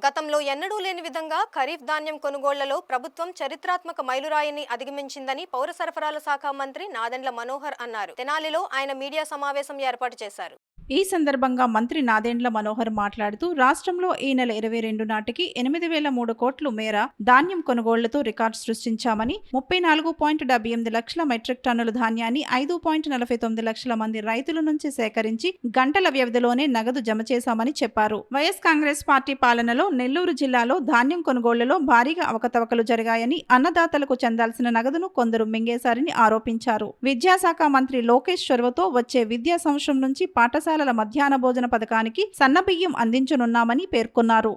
గతంలో ఎన్నడూ లేని విధంగా ఖరీఫ్ ధాన్యం కొనుగోళ్లలో ప్రభుత్వం చరిత్రాత్మక మైలురాయిని అధిగమించిందని పౌర సరఫరాల శాఖ మంత్రి నాదెండ్ల మనోహర్ అన్నారు. తెనాలిలో ఆయన మీడియా సమావేశం ఏర్పాటు చేశారు. ఈ సందర్భంగా మంత్రి నాదెండ్ల మనోహర్ మాట్లాడుతూ రాష్ట్రంలో ఈ నెల 22 నాటికి 8,003 కోట్ల మేర ధాన్యం కొనుగోళ్లతో రికార్డు సృష్టించామని, 34.78 లక్షల మెట్రిక్ టన్నుల ధాన్యాన్ని 5.49 లక్షల మంది రైతుల నుంచి సేకరించి గంటల వ్యవధిలోనే నగదు జమ చేశామని చెప్పారు. వైఎస్ కాంగ్రెస్ పార్టీ పాలనలో నెల్లూరు జిల్లాలో ధాన్యం కొనుగోళ్లలో భారీగా అవకతవకలు జరిగాయని, అన్నదాతలకు చెందాల్సిన నగదును కొందరు మింగేశారని ఆరోపించారు. విద్యాశాఖ మంత్రి లోకేష్ చొరవతో వచ్చే విద్యా సంవత్సరం నుంచి పాఠశాల మధ్యాహ్న భోజన పథకానికి సన్నబియ్యం అందించనున్నామని పేర్కొన్నారు.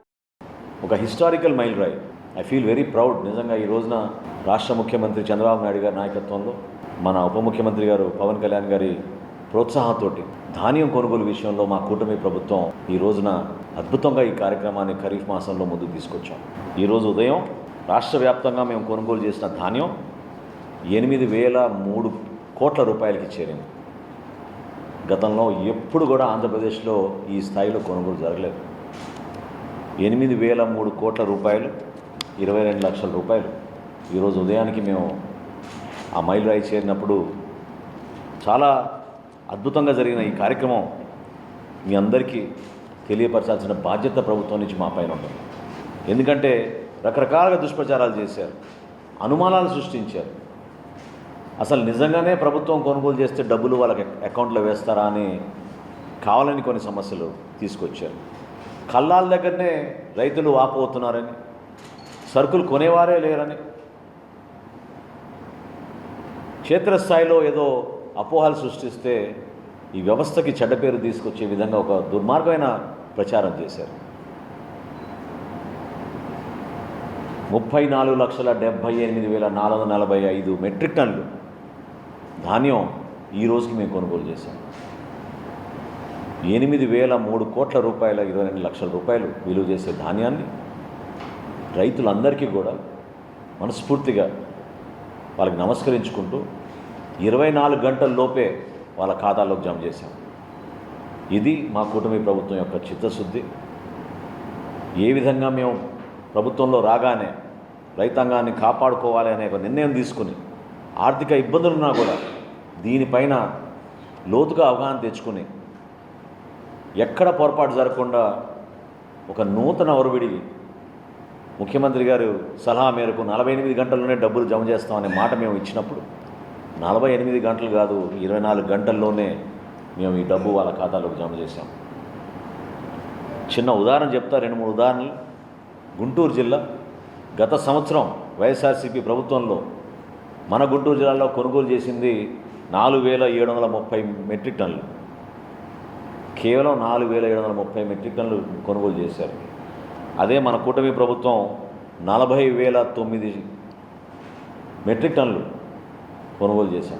ఒక హిస్టారికల్ మైల్ రాయి. I feel very proud. నిజంగా ఈ రోజున రాష్ట్ర ముఖ్యమంత్రి చంద్రబాబు నాయుడు గారి నాయకత్వంలో మన ఉప ముఖ్యమంత్రి గారు పవన్ కళ్యాణ్ గారి ప్రోత్సాహంతో ధాన్యం కొనుగోలు విషయంలో మా కూటమి ప్రభుత్వం ఈ రోజున అద్భుతంగా ఈ కార్యక్రమాన్ని ఖరీఫ్ మాసంలో ముందుకు తీసుకొచ్చాం. ఈరోజు ఉదయం రాష్ట్ర వ్యాప్తంగా మేము కొనుగోలు చేసిన ధాన్యం 8,003 కోట్ల రూపాయలకి చేరింది. గతంలో ఎప్పుడు కూడా ఆంధ్రప్రదేశ్లో ఈ స్థాయిలో కొనుగోలు జరగలేదు. 8,003 కోట్ల రూపాయలు, 22 లక్షల రూపాయలు ఈరోజు ఉదయానికి మేము ఆ మైలు రాయి చేరినప్పుడు చాలా అద్భుతంగా జరిగిన ఈ కార్యక్రమం మీ అందరికీ తెలియపరచాల్సిన బాధ్యత ప్రభుత్వం నుంచి మా పైన ఉంటుంది. ఎందుకంటే రకరకాలుగా దుష్ప్రచారాలు చేశారు, అనుమానాలు సృష్టించారు. అసలు నిజంగానే ప్రభుత్వం కొనుగోలు చేస్తే డబ్బులు వాళ్ళకి అకౌంట్లో వేస్తారా అని కావాలని కొన్ని సమస్యలు తీసుకొచ్చారు. కల్లాల దగ్గరనే రైతులు వాపోతున్నారని, సరుకులు కొనేవారే లేరని, క్షేత్రస్థాయిలో ఏదో అపోహలు సృష్టిస్తే ఈ వ్యవస్థకి చెడ్డ పేరు తీసుకొచ్చే విధంగా ఒక దుర్మార్గమైన ప్రచారం చేశారు. 34,78,445 మెట్రిక్ టన్నులు ధాన్యం ఈ రోజుకి మేము కొనుగోలు చేశాం. 8,003 కోట్ల రూపాయల 22 లక్షల రూపాయలు విలువ చేసే ధాన్యాన్ని రైతులందరికీ కూడా మనస్ఫూర్తిగా వాళ్ళకి నమస్కరించుకుంటూ 24 గంటల లోపే వాళ్ళ ఖాతాల్లోకి జమ చేశాం. ఇది మా కూటమి ప్రభుత్వం యొక్క చిత్తశుద్ధి. ఏ విధంగా మేము ప్రభుత్వంలో రాగానే రైతాంగాన్ని కాపాడుకోవాలి అనే ఒక నిర్ణయం తీసుకుని, ఆర్థిక ఇబ్బందులున్నా కూడా దీనిపైన లోతుగా అవగాహన తెచ్చుకుని ఎక్కడ పొరపాటు జరగకుండా ఒక నూతన ఒరవిడి ముఖ్యమంత్రి గారు సలహా మేరకు 48 గంటల్లోనే డబ్బులు జమ చేస్తామనే మాట మేము ఇచ్చినప్పుడు 48 గంటలు కాదు, 24 గంటల్లోనే మేము ఈ డబ్బు వాళ్ళ ఖాతాలోకి జమ చేశాం. చిన్న ఉదాహరణ చెప్తా, 2-3 ఉదాహరణలు. గుంటూరు జిల్లా గత సంవత్సరం వైఎస్ఆర్సీపీ ప్రభుత్వంలో మన గుంటూరు జిల్లాలో కొనుగోలు చేసింది 4,730 మెట్రిక్ టన్నులు. కేవలం 4,730 మెట్రిక్ టన్నులు కొనుగోలు చేశారు. అదే మన కూటమి ప్రభుత్వం 40,009 మెట్రిక్ టన్నులు కొనుగోలు చేశాం.